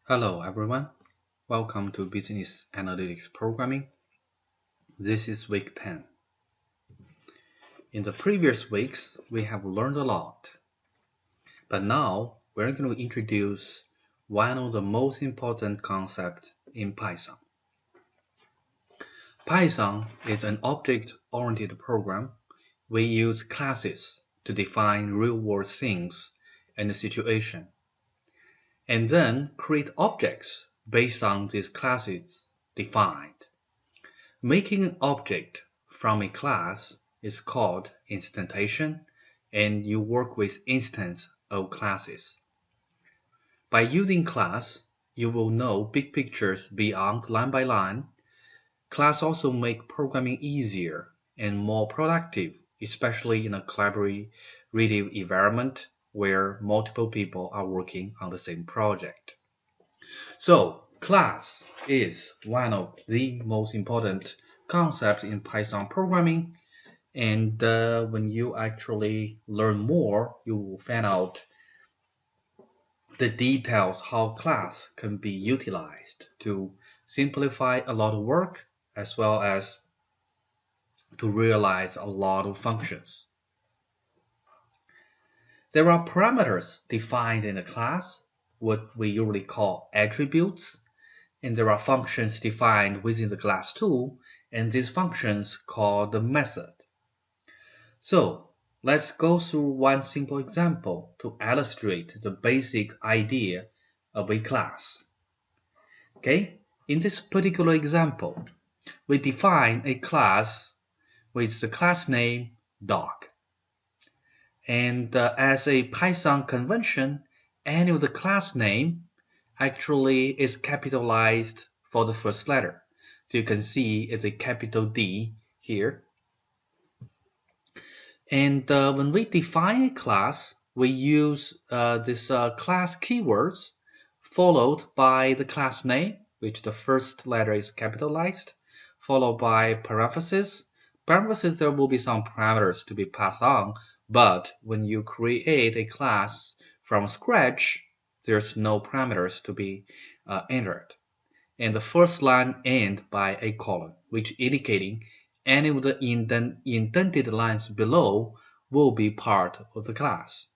Hello everyone, welcome to Business Analytics Programming. This is week 10. In the previous weeks, we have learned a lot, but now we're going to introduce one of the most important concepts in Python. Python is an object-oriented program. We use classes to define real-world things and situations, and then create objects based on these classes defined. Making an object from a class is called instantiation, and you work with instance of classes. By using class, you will know big pictures beyond line by line. Class also make programming easier and more productive, especially in a collaborative environment where multiple people are working on the same project. So, class is one of the most important concepts in Python programming, and when you actually learn more, you will find out the details how class can be utilized to simplify a lot of work as well as to realize a lot of functions. There are parameters defined in a class, what we usually call attributes, and there are functions defined within the class too, and these functions called the method. So let's go through one simple example to illustrate the basic idea of a class. Okay, in this particular example, we define a class with the class name dog. And as a Python convention, any of the class name actually is capitalized for the first letter. So you can see it's a capital D here. And when we define a class, we use this class keywords followed by the class name, which the first letter is capitalized, followed by parentheses. Parentheses, there will be some parameters to be passed on, but when you create a class from scratch, there's no parameters to be entered. And the first line ends by a colon, which indicating any of the indented lines below will be part of the class.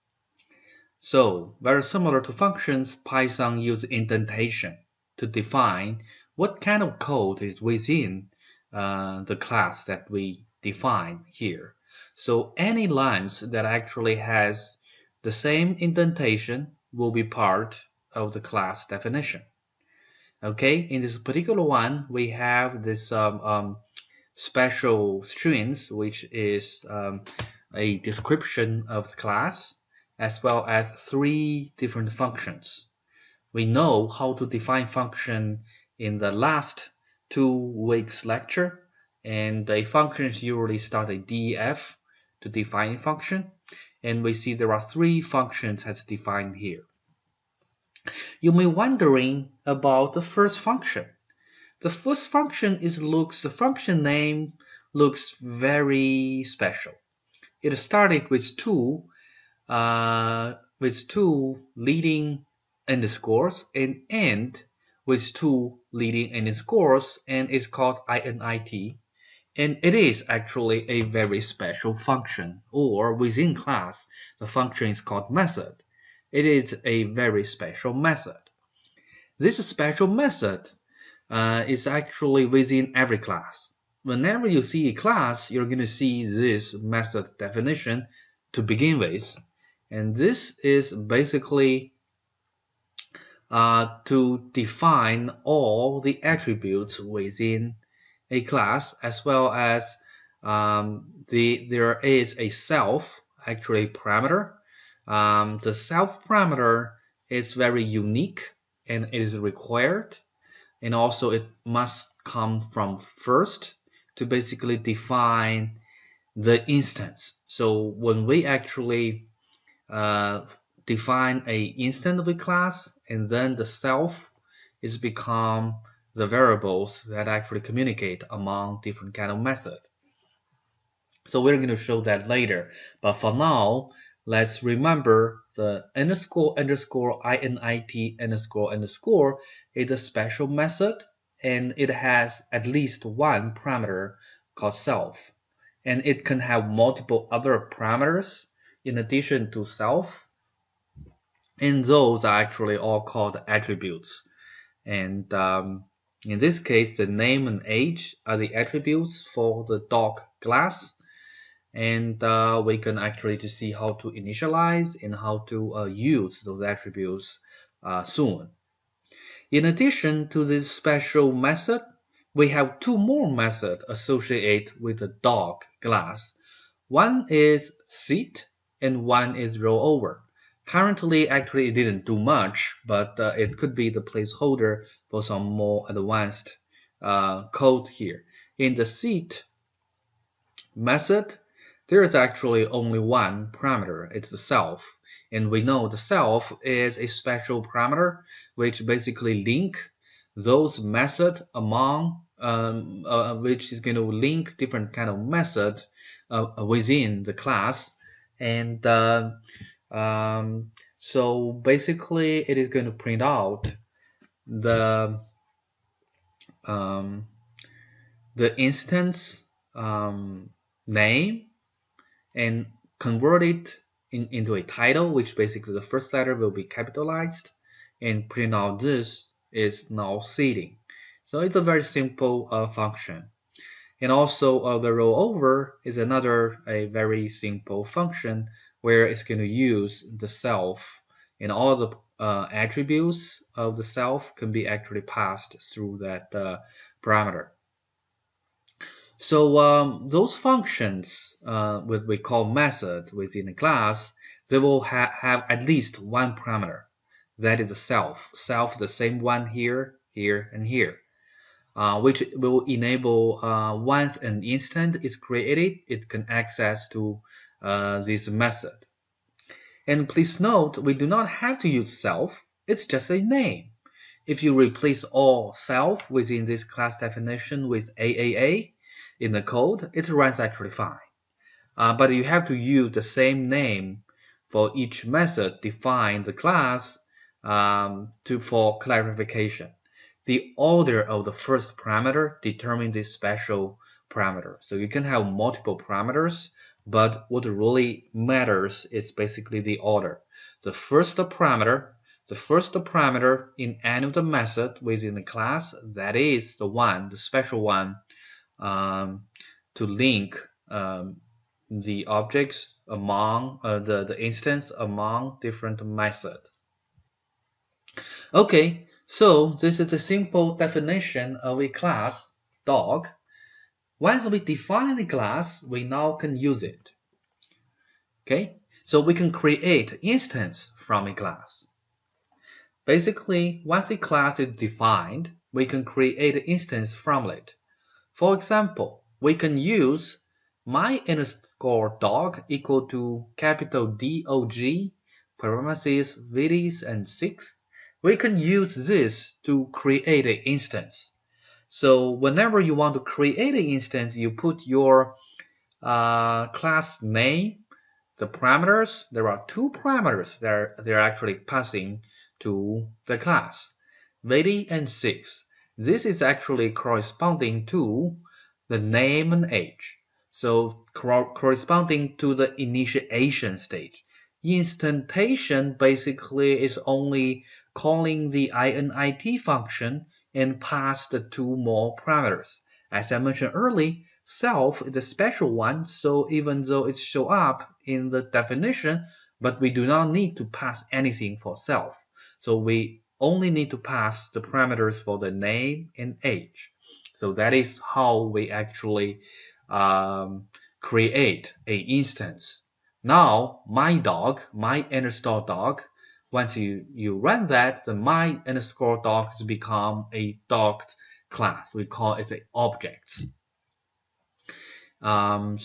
So, very similar to functions, Python uses indentation to define what kind of code is within the class that we define here. So any lines that actually has the same indentation will be part of the class definition. Okay, in this particular one, we have this special strings, which is a description of the class, as well as three different functions. We know how to define function in the last 2 weeks lecture, and the functions usually start a def to define a function, and we see there are 3 functions as defined here. You may be wondering about the first function. The first function the function name looks very special. It started with two leading underscores and end with 2 leading underscores, and it's called init. And it is actually a very special function, or within class, the function is called method. It is a very special method. This special method is actually within every class. Whenever you see a class, you're going to see this method definition to begin with. And this is basically to define all the attributes within a class, as well as there is a self, actually parameter. The self parameter is very unique and it is required, and also it must come from first to basically define the instance. So when we actually define a instance of a class, and then the self is become the variables that actually communicate among different kind of method. So we're going to show that later, but for now, let's remember the underscore underscore init underscore underscore is a special method, and it has at least one parameter called self. And it can have multiple other parameters in addition to self. And those are actually all called attributes. And in this case, the name and age are the attributes for the dog class. And we can actually to see how to initialize and how to use those attributes soon. In addition to this special method, we have two more methods associated with the dog class. One is sit and one is rollover. Currently, actually, it didn't do much, but it could be the placeholder for some more advanced code here. In the sit method, there is actually only one parameter. It's the self. And we know the self is a special parameter which basically link those methods among which is going to link different kind of method within the class. And so basically it is going to print out the um, instance name and convert it into a title, which basically the first letter will be capitalized, and print out this is now sitting. So it's a very simple function. And also the rollover is a very simple function where it's going to use the self, and all the attributes of the self can be actually passed through that parameter. So those functions, what we call method within a class, they will have at least one parameter. That is the self. Self, the same one here, here, and here, which will enable once an instance is created, it can access to this method. And please note, we do not have to use self. It's just a name. If you replace all self within this class definition with AAA in the code, it runs actually fine. But you have to use the same name for each method define the class for clarification. The order of the first parameter determines this special parameter. So you can have multiple parameters, but what really matters is basically the order. The first parameter in any of the method within the class, that is the special one, to link the objects among the instance among different methods. Okay, so this is a simple definition of a class, dog. Once we define a class, we now can use it. Okay, so we can create instance from a class. Basically, once a class is defined, we can create an instance from it. For example, we can use my_dog equal to capital DOG, parentheses, vidis, and 6. We can use this to create an instance. So whenever you want to create an instance, you put your class name, the parameters. There are two parameters that they're actually passing to the class, vidi and 6. This is actually corresponding to the name and age. So corresponding to the initiation stage. Instantation basically is only calling the init function and pass the two more parameters. As I mentioned earlier, self is a special one, so even though it shows up in the definition, but we do not need to pass anything for self. So we only need to pass the parameters for the name and age. So that is how we actually create an instance. Now, my_dog, once you run that, the my_dog has become a dog class. We call it an object. In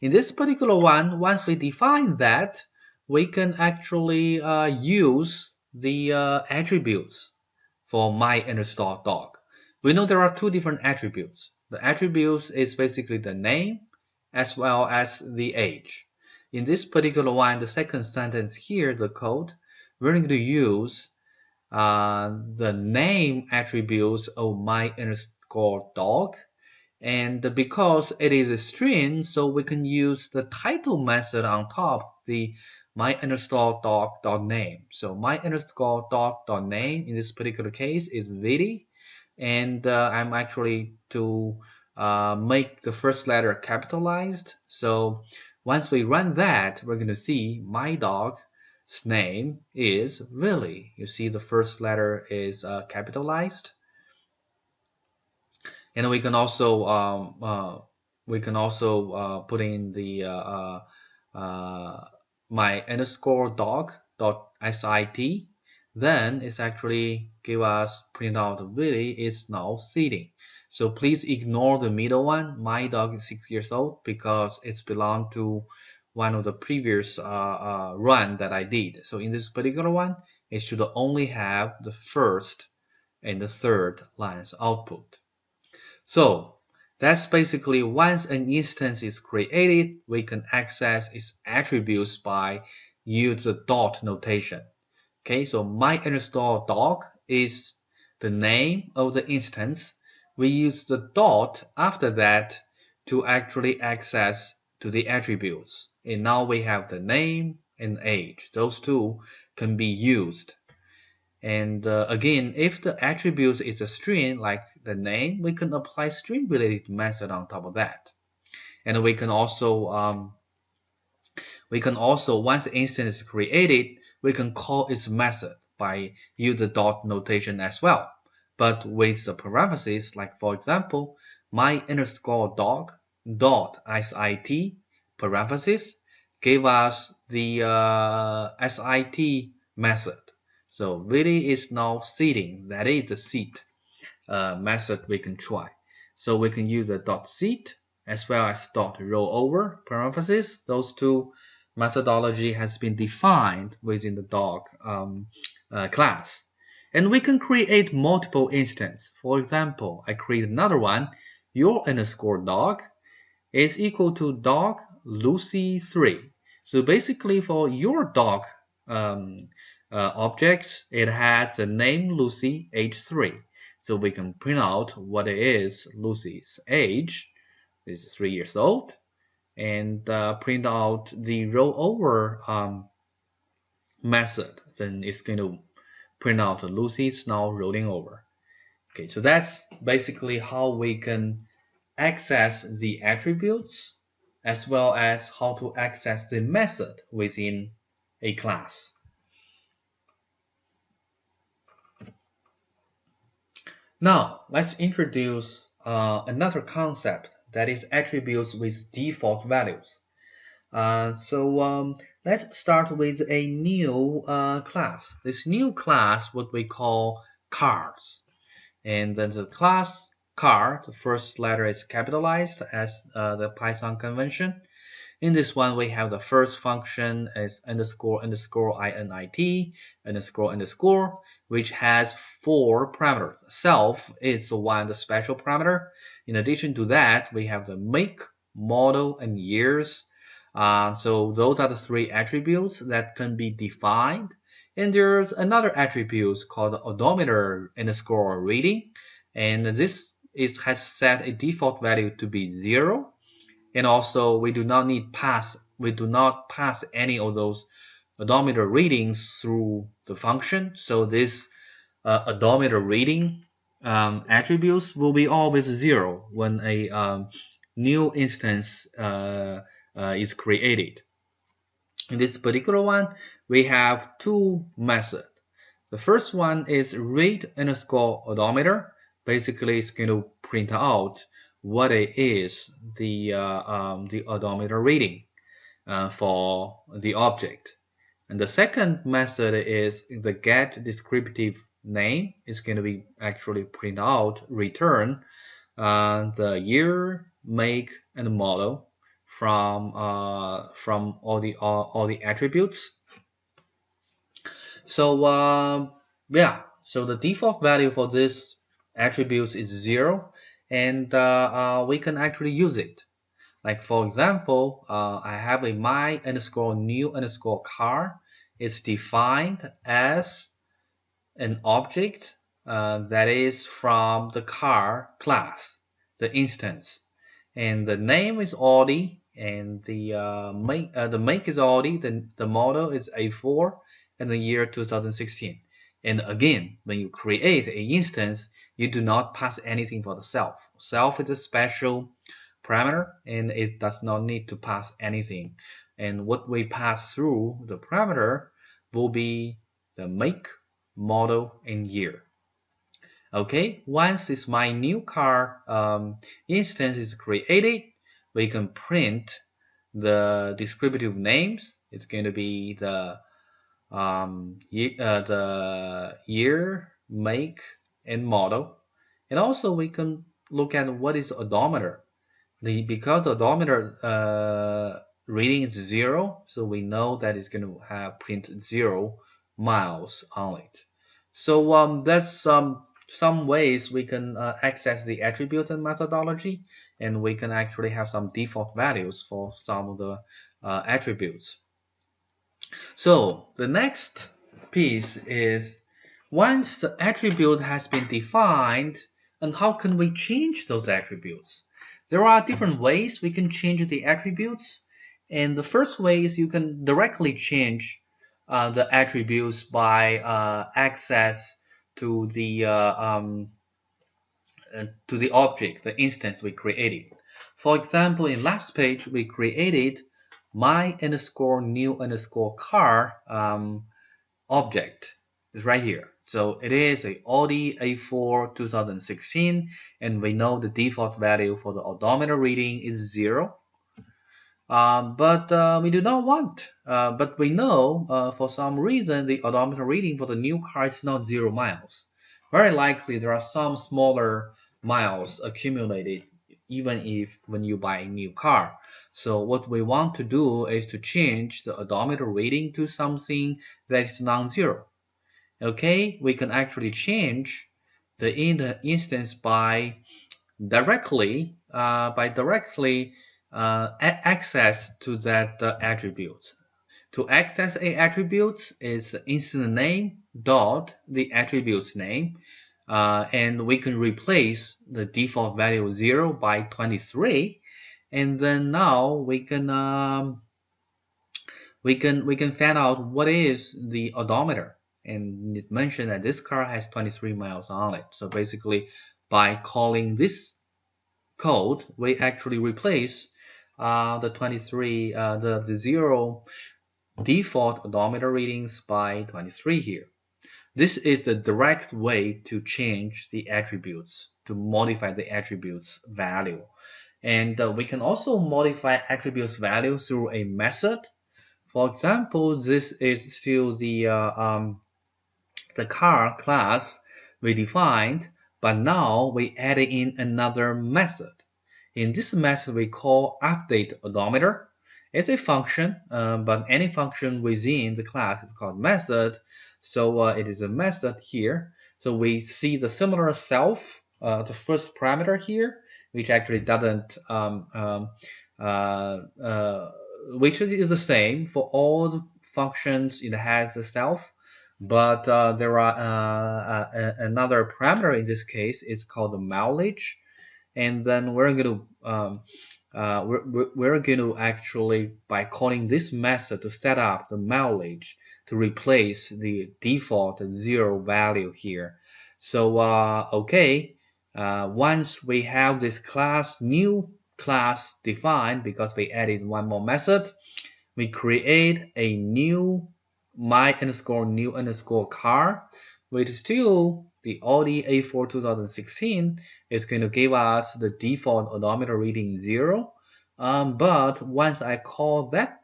this particular one, once we define that, we can actually use the attributes for my_dog. We know there are two different attributes. The attributes is basically the name as well as the age. in this particular one, the second sentence here, the code, we're going to use the name attributes of my underscore dog. And because it is a string, so we can use the title method on top, the my underscore dog dot name. So my underscore dog dot name in this particular case is Vidi, and I'm actually to make the first letter capitalized. So once we run that, we're going to see my dog's name is Willy. You see the first letter is capitalized. And we can also put in the my underscore dog dot sit. Then it's actually give us print out Willy is now sitting. So please ignore the middle one. My dog is 6 years old because it's belonged to one of the previous run that I did. So in this particular one, it should only have the first and the third lines output. So that's basically once an instance is created, we can access its attributes by use the dot notation. Okay, so my underscore dog is the name of the instance. We use the dot after that to actually access to the attributes. And now we have the name and age. Those two can be used. And again, if the attributes is a string like the name, we can apply string related method on top of that. And we can also once the instance is created, we can call its method by use the dot notation as well. But with the parentheses, like for example, my underscore dog dot sit parentheses give us the sit method. So really is now sitting. That is the sit method we can try. So we can use a dot sit as well as dot rollover parentheses. Those two methodology has been defined within the dog class. And we can create multiple instances. For example, I create another one. Your underscore dog is equal to dog Lucy 3. So basically for your dog objects, it has the name Lucy, age 3. So we can print out what it is Lucy's age. This is 3 years old. And print out the rollover method. Then it's going to print out Lucy's now rolling over. Okay, so that's basically how we can access the attributes as well as how to access the method within a class. Now, let's introduce another concept that is attributes with default values. Let's start with a new class. This new class, what we call cars. And then the class car, the first letter is capitalized as the Python convention. In this one, we have the first function is underscore underscore init underscore underscore, which has 4 parameters. Self is one special parameter. In addition to that, we have the make, model, and years. So those are the 3 attributes that can be defined. And there's another attribute called odometer underscore reading, and this has set a default value to be 0. And also we do not pass any of those odometer readings through the function. So this odometer reading attributes will be always 0 when a new instance is created. In this particular one, we have 2 methods. The first one is read underscore odometer. Basically, it's going to print out what it is the odometer reading for the object. And the second method is the get descriptive name. It's going to be actually print out return the year, make, and model from all the attributes. So yeah, so the default value for this attributes is 0, and we can actually use it. Like for example, I have a my underscore new underscore car. It's defined as an object that is from the car class, the instance, and the name is Audi, and the make is Audi, the model is A4, and the year 2016. And again, when you create an instance, you do not pass anything for the self. Self is a special parameter, and it does not need to pass anything. And what we pass through the parameter will be the make, model, and year. Okay, once this my new car instance is created, we can print the descriptive names. It's going to be the year, make, and model. And also we can look at what is odometer. Because the odometer reading is 0, so we know that it's going to have print 0 miles on it. So that's some ways we can access the attributes and methodology, and we can actually have some default values for some of the attributes. So the next piece is, once the attribute has been defined, and how can we change those attributes? There are different ways we can change the attributes, and the first way is you can directly change the attributes by access to the object, the instance we created. For example, in last page, we created my underscore new underscore car object. It's right here. So it is a Audi A4 2016, and we know the default value for the odometer reading is 0. But we do not want, but we know for some reason the odometer reading for the new car is not 0 miles. Very likely there are some smaller miles accumulated even if when you buy a new car. So what we want to do is to change the odometer reading to something that is non-zero. Okay, we can actually change the instance by directly access to that attribute. To access a attribute is instance name dot the attribute's name, and we can replace the default value 0 by 23, and then now we can find out what is the odometer, and it mentioned that this car has 23 miles on it. So basically, by calling this code, we actually replace the 23 the 0 default odometer readings by 23 here. This is the direct way to change the attributes, to modify the attributes value. And we can also modify attributes value through a method. For example, this is still the car class we defined, but now we added in another method. In this method, we call update odometer. It's a function, but any function within the class is called method. So it is a method here. So we see the similar self, the first parameter here, which actually doesn't, which is the same for all the functions. It has the self, but there are another parameter in this case is called the mileage, and then we're going to actually, by calling this method, to set up the mileage to replace the default 0 value here. So okay, once we have this new class defined, because we added one more method, we create a new my underscore new underscore car, which is still the Audi A4 2016. Is going to give us the default odometer reading 0. But once I call that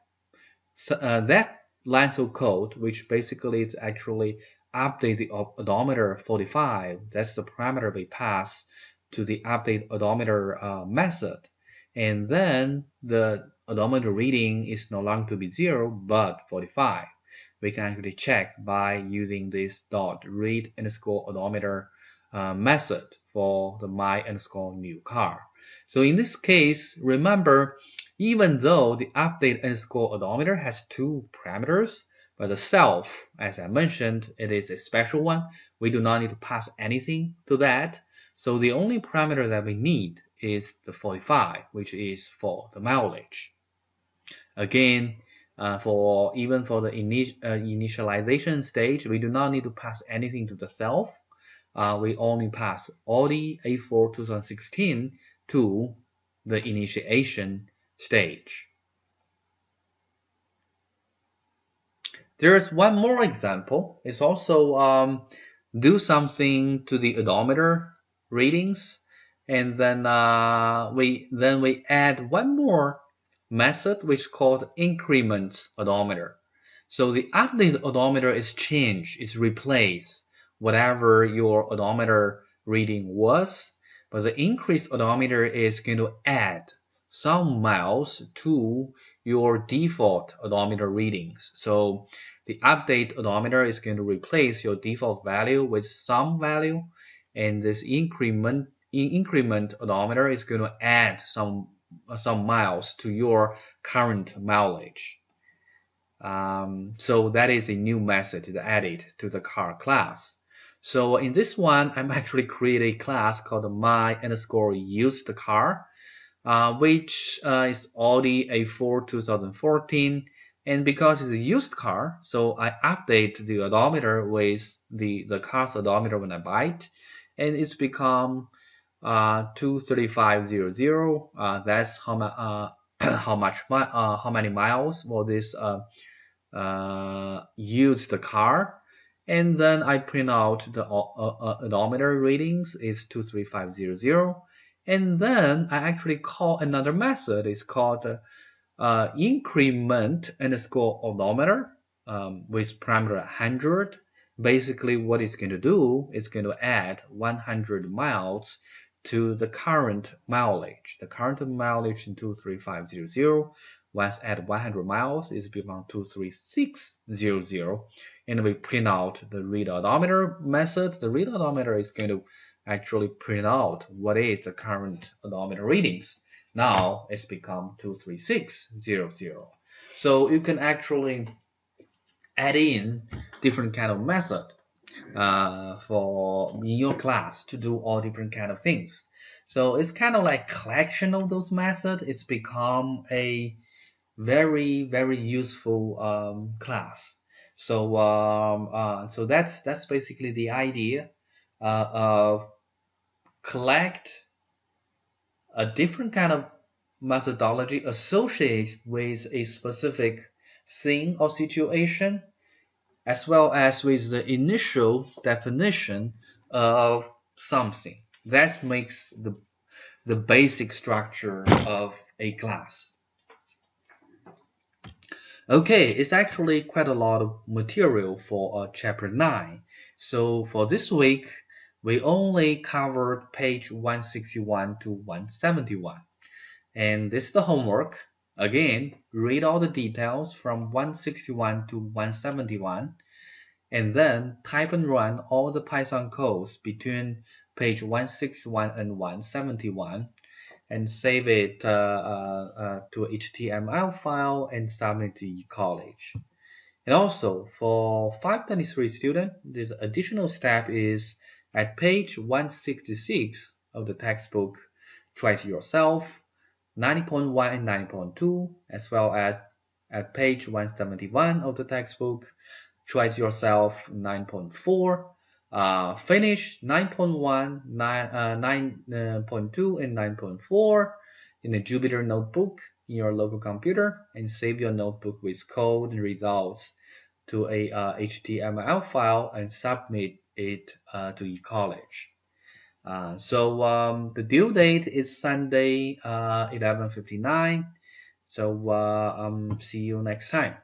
lines of code, which basically is actually update the odometer 45, that's the parameter we pass to the update odometer method, and then the odometer reading is no longer to be 0 but 45. We can actually check by using this dot read underscore odometer method for the my underscore new car. So in this case, remember Even though the update underscore odometer has two parameters, but the self, as I mentioned, it is a special one. We do not need to pass anything to that. So the only parameter that we need is the 45, which is for the mileage. Again, even for the initialization stage, we do not need to pass anything to the self. We only pass Audi A4 2016 to the initiation stage. There's one more example. It's also do something to the odometer readings, and then we add one more method which is called increment odometer. So the update odometer is changed, is replaced whatever your odometer reading was, but the increased odometer is going to add some miles to your default odometer readings. So the update odometer is going to replace your default value with some value, and this increment odometer is going to add some miles to your current mileage. So that is a new method added to the car class. So in this one, I'm actually creating a class called my underscore used car, which is Audi A4 2014. And because it's a used car, so I update the odometer with the car's odometer when I buy it, and it's become 23500. That's how many miles for this used car. And then I print out the odometer readings is 23500. And then I actually call another method. It's called increment underscore odometer with parameter 100. Basically, what it's going to do is going to add 100 miles to the current mileage. The current mileage in 23500. Once add 100 miles, is become 23600. And we print out the read odometer method. The read odometer is going to actually print out what is the current odometer readings. Now it's become 23600. So you can actually add in different kind of method for in your class to do all different kind of things. So it's kind of like collection of those methods. It's become a very useful class. So that's basically the idea of collect a different kind of methodology associated with a specific thing or situation, as well as with the initial definition of something. That makes the basic structure of a class. Okay, it's actually quite a lot of material for chapter 9. So for this week, we only covered page 161 to 171. And this is the homework. Again, read all the details from 161 to 171, and then type and run all the Python codes between page 161 and 171, and save it to HTML file and submit to eCollege. And also for 523 student, this additional step is at page 166 of the textbook. Try it yourself, 90.1 and 90.2, as well as at page 171 of the textbook. Try it yourself, 9.4. Finish 9.1, 9.2, and 9.4 in a Jupyter notebook in your local computer, and save your notebook with code and results to a HTML file and submit it to eCollege. So the due date is Sunday 11:59. So see you next time.